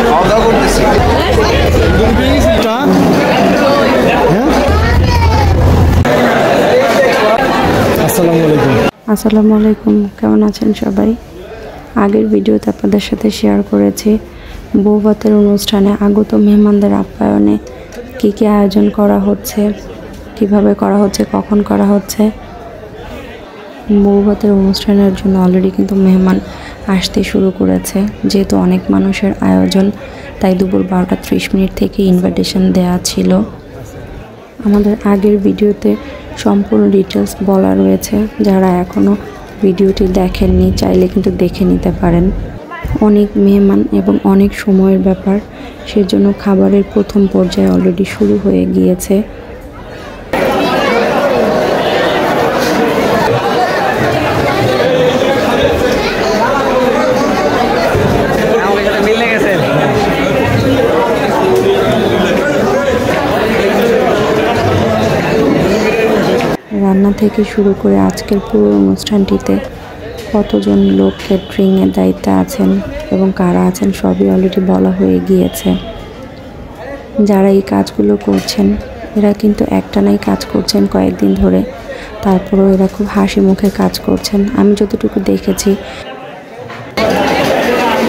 খাওয়া দাওয়া করতেছি। আসসালামু আলাইকুম, কেমন আছেন সবাই? আগের ভিডিওতে আপনাদের সাথে শেয়ার করেছি বৌভাতের অনুষ্ঠানে আগত মেহমানদের আপ্যায়নে কী কী আয়োজন করা হচ্ছে, কিভাবে করা হচ্ছে, কখন করা হচ্ছে। বৌভাতের অনুষ্ঠানের জন্য অলরেডি কিন্তু মেহমান আসতে শুরু করেছে। যেহেতু অনেক মানুষের আয়োজন, তাই দুপুর 12:30 থেকে ইনভাইটেশন দেওয়া ছিল। আমাদের আগের ভিডিওতে সম্পূর্ণ ডিটেলস বলা রয়েছে, যারা এখনও ভিডিওটি দেখেননি চাইলে কিন্তু দেখে নিতে পারেন। অনেক মেহমান এবং অনেক সময়ের ব্যাপার, সেজন্য খাবারের প্রথম পর্যায়ে অলরেডি শুরু হয়ে গিয়েছে। রান্না থেকে শুরু করে আজকের পুরো অনুষ্ঠানটিতে কতজন লোক ক্যাটারিংয়ের দায়িত্বে আছেন এবং কারা আছেন সবই অলরেডি বলা হয়ে গিয়েছে। যারা এই কাজগুলো করছেন এরা কিন্তু একটানাই কাজ করছেন কয়েকদিন ধরে, তারপরেও এরা খুব হাসি মুখে কাজ করছেন। আমি যতটুকু দেখেছি।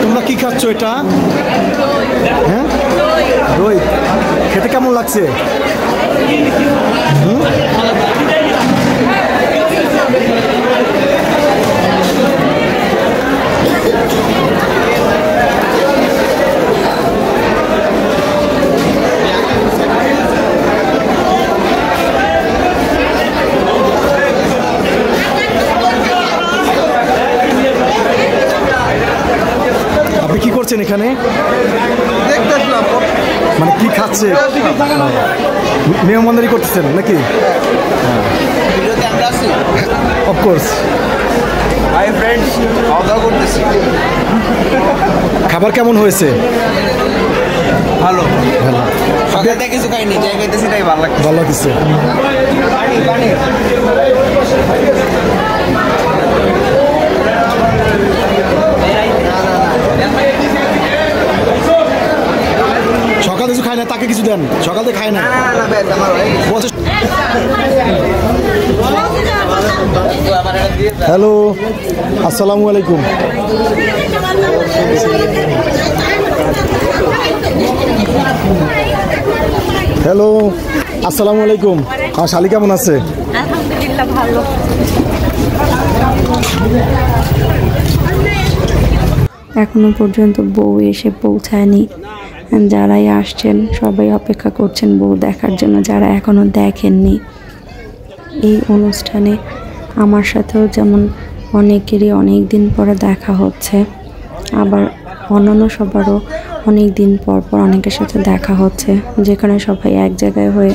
তোমরা কি খাচ্ছ এটা? হ্যাঁ, দই। খেতে কেমন লাগছে? আপনি কি করছেন এখানে? মানে কি খাচ্ছে? মেহমানদারি করতেছেন নাকি? অফকোর্স। হাই ফ্রেন্ডস, খাওয়া দাওয়া করতেছি। খাবার কেমন হয়েছে? ভালো ভালো। সকালে কিছু খাইনি, যাই খাইতেছি তাই ভালো লাগছে। ভালো লাগছে। সকাল কিছু খায় না, তাকে কিছু দেন। সকালে খায় না। হ্যালো, আসসালামু আলাইকুম। হ্যালো, আসসালামু আলাইকুম। আমার শালি কেমন আছে? আলহামদুলিল্লাহ ভালো। এখনো পর্যন্ত বউ এসে পৌঁছায়নি। যারাই আসছেন সবাই অপেক্ষা করছেন বউ দেখার জন্য, যারা এখনো দেখেননি। এই অনুষ্ঠানে আমার সাথেও যেমন অনেকেরই অনেক দিন পরে দেখা হচ্ছে, আবার অন্যান্য সবারও অনেক দিন পর পর অনেকের সাথে দেখা হচ্ছে, যেখানে সবাই এক জায়গায় হয়ে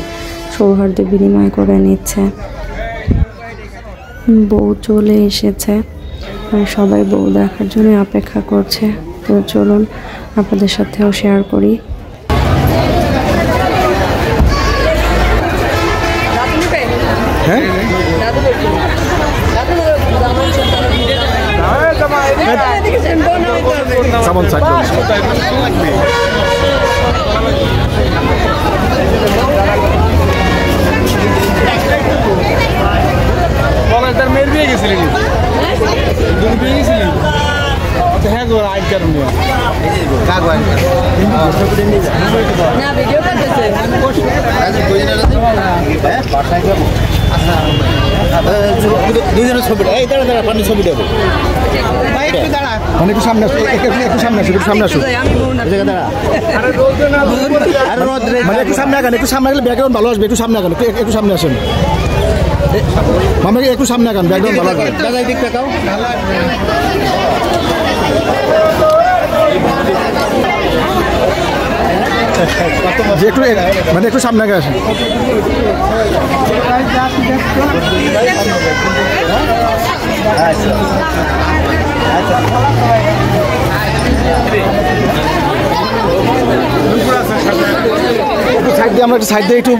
সৌহার্দ্য বিনিময় করে নিচ্ছে। বউ চলে এসেছে, সবাই বউ দেখার জন্য অপেক্ষা করছে। তো চলুন আপনাদের সাথেও শেয়ার করি। হ্যাঁ, সামন থাকবে। তার মেয়ের বিয়ে গেছিলেন, দুটো বিয়ে গেছিলেন। হ্যাঁ গো, আজ কারণ দুজনের ছবিটা এই দাঁড়া দাঁড়া পানি ছবি দেবো। একটু সামনে আসো, একটু সামনে আসো, একটু সামনে আসো। মানে একটু সামনে আগান, একটু সামনে গেলে ব্যাকগ্রাউন্ড ভালো আসবে। একটু সামনে আগান, একটু সামনে আসেন। মামাকে একটু সামনে আগান, ব্যাকগ্রাউন্ড ভালো আসবে। দাদা দিক তাকাও। যে একটু মানে একটু সামনে আগে আসেন। সাইড দিয়ে আমরা একটু সাইড দিয়ে একটু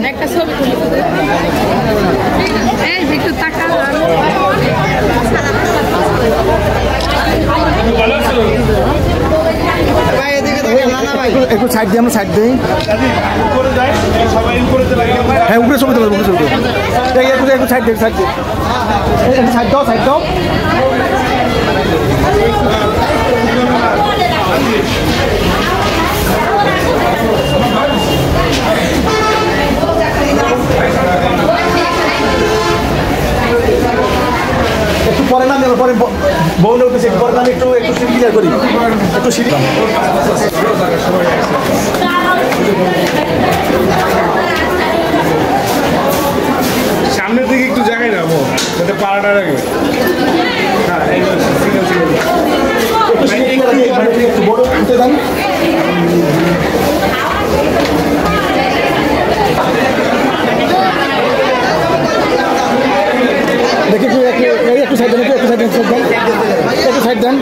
একটু সাইড দিই, আমরা সাইড দিই। হ্যাঁ উপরে ছবি তোলো, উপরে ছবি তোলো। একটু সাইড দিই, সাইড দিই, একটু সাইড দাও, সাইড দাও। একটু পরে নাম গেল, পরে বউলে উঠেছে, পরে নাম একটু সিঁড়ি ক্লিয়ার করি, একটু সিঁড়ি। সামনের দিকে একটু জায়গায় যাবো যাতে পাড়াটা রাখবে। হ্যাঁ একটু বড় উঠে যান। দেখি একটু সাইড দেন, একটু সাইড দেন, একটু সাইড দেন।